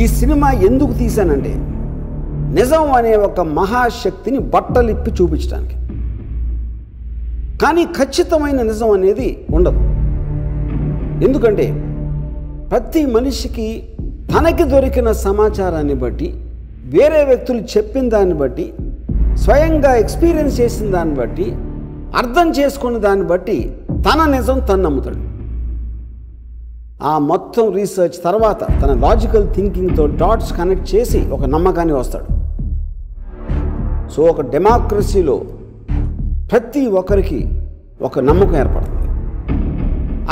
ఈ సినిమా ఎందుకు తీశానంటే నిజం అనే ఒక మహాశక్తిని బట్టలిప్పి చూపించడానికి. కానీ ఖచ్చితమైన నిజం అనేది ఉండదు. ఎందుకంటే ప్రతి మనిషికి తనకి దొరికిన సమాచారాన్ని బట్టి, వేరే వ్యక్తులు చెప్పిన దాన్ని బట్టి, స్వయంగా ఎక్స్పీరియన్స్ చేసిన దాన్ని బట్టి, అర్థం చేసుకున్న దాన్ని బట్టి తన నిజం తను నమ్ముతాడు. ఆ మొత్తం రీసెర్చ్ తర్వాత తన లాజికల్ థింకింగ్తో డాట్స్ కనెక్ట్ చేసి ఒక నమ్మకాన్ని వస్తాడు. సో ఒక డెమోక్రసీలో ప్రతి ఒక్కరికి ఒక నమ్మకం ఏర్పడుతుంది.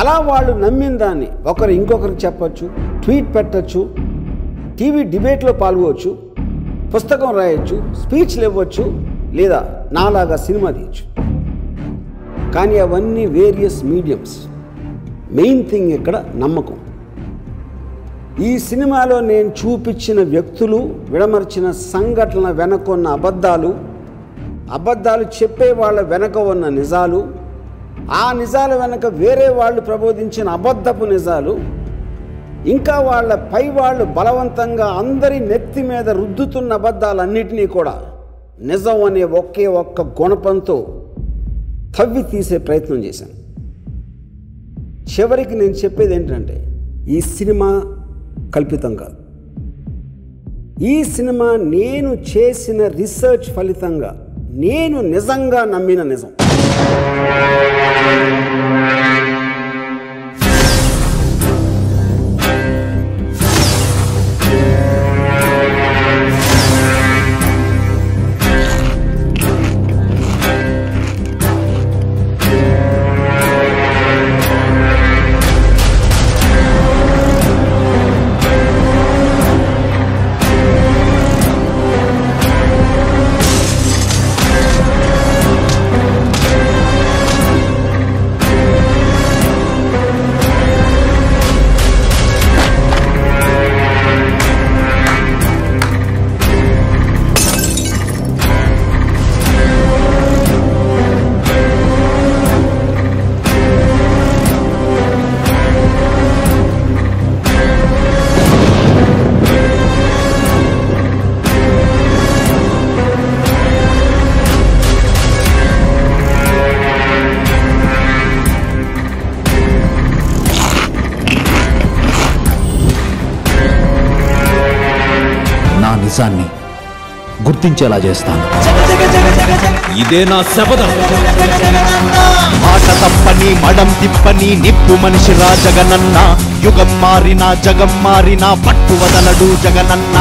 అలా వాళ్ళు నమ్మిన దాన్ని ఒకరు ఇంకొకరికి చెప్పచ్చు, ట్వీట్ పెట్టచ్చు, టీవీ డిబేట్లో పాల్గొవచ్చు, పుస్తకం రాయొచ్చు, స్పీచ్లు ఇవ్వచ్చు, లేదా నాలాగా సినిమా తీయచ్చు. కానీ అవన్నీ వేరియస్ మీడియమ్స్. మెయిన్ థింగ్ ఇక్కడ నమ్మకం. ఈ సినిమాలో నేను చూపించిన వ్యక్తులు విడమర్చిన సంఘటనల వెనక ఉన్న అబద్ధాలు చెప్పే వాళ్ళ వెనక ఉన్న నిజాలు, ఆ నిజాల వెనక వేరే వాళ్ళు ప్రబోధించిన అబద్ధపు నిజాలు, ఇంకా వాళ్ళ పై వాళ్ళు బలవంతంగా అందరి నెత్తి మీద రుద్దుతున్న అబద్ధాలన్నిటినీ కూడా నిజం అనే ఒకే ఒక్క గుణపంతో తవ్వి తీసే ప్రయత్నం చేశాను. చివరికి నేను చెప్పేది ఏంటంటే ఈ సినిమా కల్పితం కాదు. ఈ సినిమా నేను చేసిన రీసెర్చ్ ఫలితంగా నేను నిజంగా నమ్మిన నిజం. నిజాన్ని గుర్తించేలా చేస్తాను. ఇదే నా శపథం. మాట తప్పని మడం తిప్పని నిప్పు మనిషి రా జగనన్న. యుగం మారినా జగం మారినా పట్టు వదలడు జగనన్న.